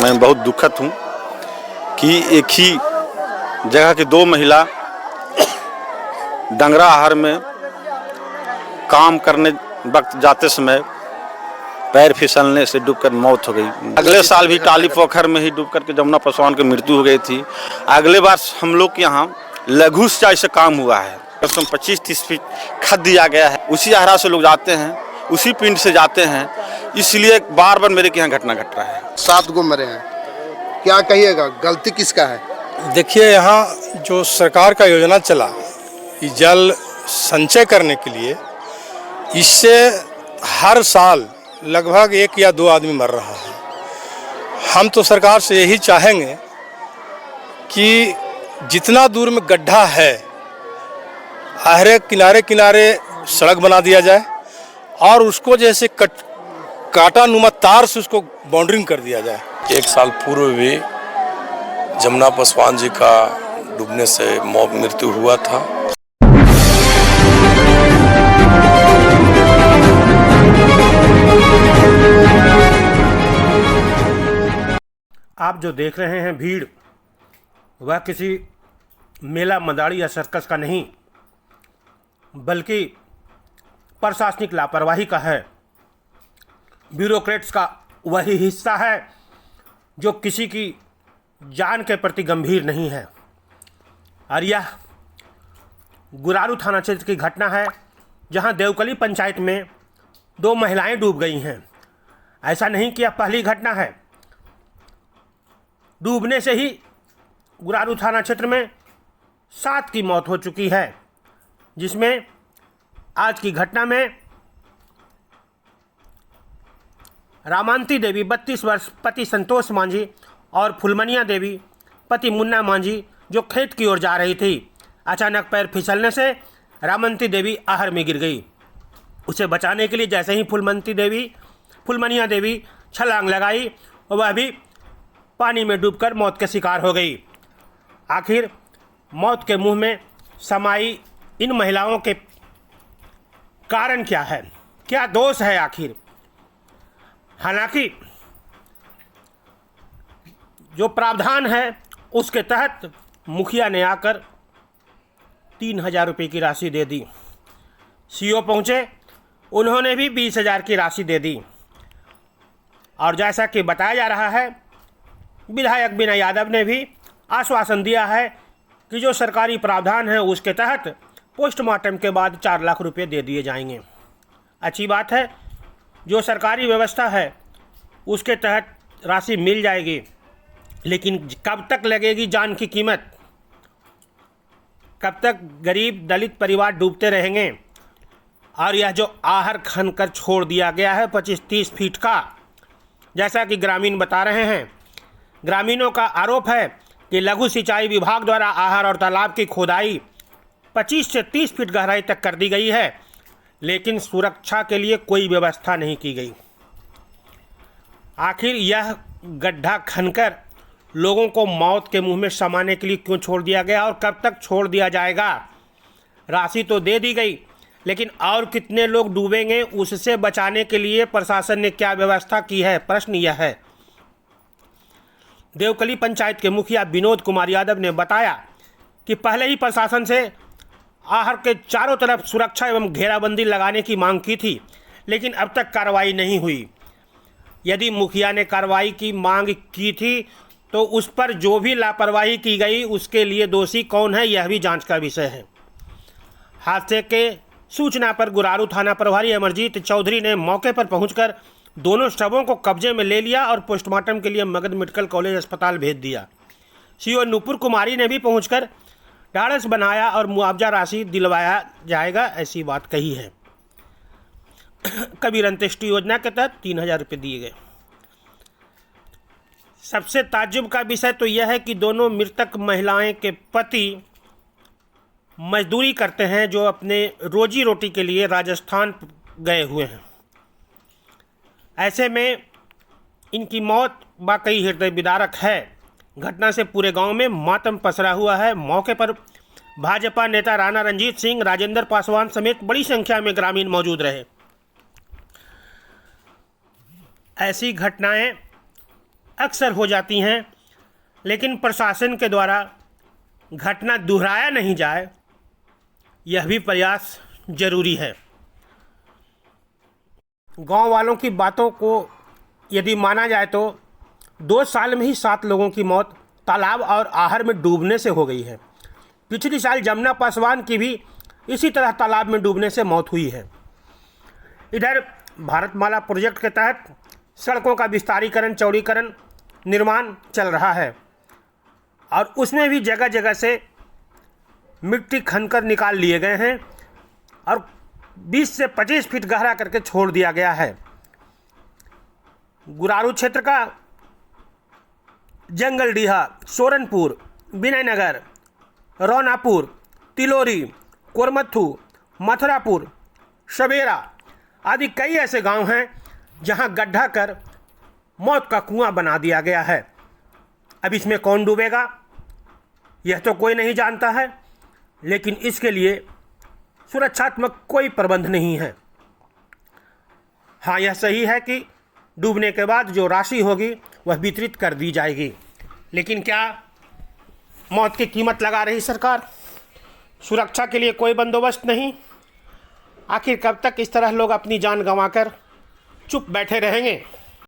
मैं बहुत दुखद हूँ कि एक ही जगह की दो महिला डंगरा आहार में काम करने वक्त जाते समय पैर फिसलने से डूबकर मौत हो गई। अगले साल भी टाली पोखर में ही डूबकर के जमुना पासवान की मृत्यु हो गई थी। अगले बार हम लोग के यहाँ लघु सिंचाई से काम हुआ है। 25-30 फीट खद दिया गया है, उसी आहरा से लोग जाते हैं, उसी पिंड से जाते हैं, इसलिए बार बार मेरे के यहाँ घटना घट रहा है। 7 गो मरे हैं, क्या कहिएगा, गलती किसका है? देखिए, यहाँ जो सरकार का योजना चला कि जल संचय करने के लिए, इससे हर साल लगभग 1 या 2 आदमी मर रहा है। हम तो सरकार से यही चाहेंगे कि जितना दूर में गड्ढा है, आहरे किनारे किनारे सड़क बना दिया जाए और उसको जैसे कांटा नुमा तार से उसको बाउंड्रिंग कर दिया जाए। 1 साल पूर्व भी जमुना पासवान जी का डूबने से मृत्यु हुआ था। आप जो देख रहे हैं भीड़, वह किसी मेला मदारी या सर्कस का नहीं, बल्कि प्रशासनिक लापरवाही का है। ब्यूरोक्रेट्स का वही हिस्सा है जो किसी की जान के प्रति गंभीर नहीं है। और यह गुरारू थाना क्षेत्र की घटना है, जहां देवकली पंचायत में 2 महिलाएं डूब गई हैं। ऐसा नहीं कि यह पहली घटना है। डूबने से ही गुरारू थाना क्षेत्र में 7 की मौत हो चुकी है, जिसमें आज की घटना में रामांती देवी 32 वर्ष पति संतोष मांझी और फुलमनिया देवी पति मुन्ना मांझी जो खेत की ओर जा रही थी, अचानक पैर फिसलने से रामांती देवी आहर में गिर गई। उसे बचाने के लिए जैसे ही फुलमनिया देवी छलांग लगाई, वह भी पानी में डूबकर मौत के शिकार हो गई। आखिर मौत के मुंह में समाई इन महिलाओं के कारण क्या है, क्या दोष है आखिर? हालांकि जो प्रावधान है उसके तहत मुखिया ने आकर 3000 रुपये की राशि दे दी। सीओ पहुंचे, उन्होंने भी 20,000 की राशि दे दी। और जैसा कि बताया जा रहा है, विधायक विनय यादव ने भी आश्वासन दिया है कि जो सरकारी प्रावधान है उसके तहत पोस्टमार्टम के बाद 4 लाख रुपए दे दिए जाएंगे। अच्छी बात है, जो सरकारी व्यवस्था है उसके तहत राशि मिल जाएगी, लेकिन कब तक लगेगी जान की कीमत? कब तक गरीब दलित परिवार डूबते रहेंगे? और यह जो आहर खन कर छोड़ दिया गया है 25-30 फीट का, जैसा कि ग्रामीण बता रहे हैं, ग्रामीणों का आरोप है कि लघु सिंचाई विभाग द्वारा आहर और तालाब की खोदाई 25 से 30 फीट गहराई तक कर दी गई है, लेकिन सुरक्षा के लिए कोई व्यवस्था नहीं की गई। आखिर यह गड्ढा खनकर लोगों को मौत के मुंह में समाने के लिए क्यों छोड़ दिया गया और कब तक छोड़ दिया जाएगा? राशि तो दे दी गई, लेकिन और कितने लोग डूबेंगे, उससे बचाने के लिए प्रशासन ने क्या व्यवस्था की है? प्रश्न यह है। देवकली पंचायत के मुखिया विनोद कुमार यादव ने बताया कि पहले ही प्रशासन से आहर के चारों तरफ सुरक्षा एवं घेराबंदी लगाने की मांग की थी, लेकिन अब तक कार्रवाई नहीं हुई। यदि मुखिया ने कार्रवाई की मांग की थी तो उस पर जो भी लापरवाही की गई उसके लिए दोषी कौन है, यह भी जांच का विषय है। हादसे के सूचना पर गुरारू थाना प्रभारी अमरजीत चौधरी ने मौके पर पहुंचकर दोनों शवों को कब्जे में ले लिया और पोस्टमार्टम के लिए मगध मेडिकल कॉलेज अस्पताल भेज दिया। सीओ नुपुर कुमारी ने भी पहुंचकर ढाढ़स बनाया और मुआवजा राशि दिलवाया जाएगा, ऐसी बात कही है। कबीर अंत्येष्टि योजना के तहत 3000 रुपये दिए गए। सबसे ताज्जुब का विषय तो यह है कि दोनों मृतक महिलाएं के पति मजदूरी करते हैं, जो अपने रोजी रोटी के लिए राजस्थान गए हुए हैं। ऐसे में इनकी मौत वाकई हृदय विदारक है। घटना से पूरे गांव में मातम पसरा हुआ है। मौके पर भाजपा नेता राणा रंजीत सिंह, राजेंद्र पासवान समेत बड़ी संख्या में ग्रामीण मौजूद रहे। ऐसी घटनाएं अक्सर हो जाती हैं, लेकिन प्रशासन के द्वारा घटना दोहराया नहीं जाए, यह भी प्रयास जरूरी है। गांव वालों की बातों को यदि माना जाए तो 2 साल में ही 7 लोगों की मौत तालाब और आहर में डूबने से हो गई है। पिछली साल जमुना पासवान की भी इसी तरह तालाब में डूबने से मौत हुई है। इधर भारतमाला प्रोजेक्ट के तहत सड़कों का विस्तारीकरण, चौड़ीकरण, निर्माण चल रहा है और उसमें भी जगह जगह से मिट्टी खनकर निकाल लिए गए हैं और 20 से 25 फीट गहरा करके छोड़ दिया गया है। गुरारू क्षेत्र का जंगलडीहा, सोरनपुर, विनयनगर, रौनापुर, तिलोरी, कोरमत्थू, मथुरापुर, सवेरा आदि कई ऐसे गांव हैं जहां गड्ढा कर मौत का कुआं बना दिया गया है। अब इसमें कौन डूबेगा यह तो कोई नहीं जानता है, लेकिन इसके लिए सुरक्षात्मक कोई प्रबंध नहीं है। हाँ, यह सही है कि डूबने के बाद जो राशि होगी वह वितरित कर दी जाएगी, लेकिन क्या मौत की कीमत लगा रही सरकार? सुरक्षा के लिए कोई बंदोबस्त नहीं। आखिर कब तक इस तरह लोग अपनी जान गंवाकर चुप बैठे रहेंगे?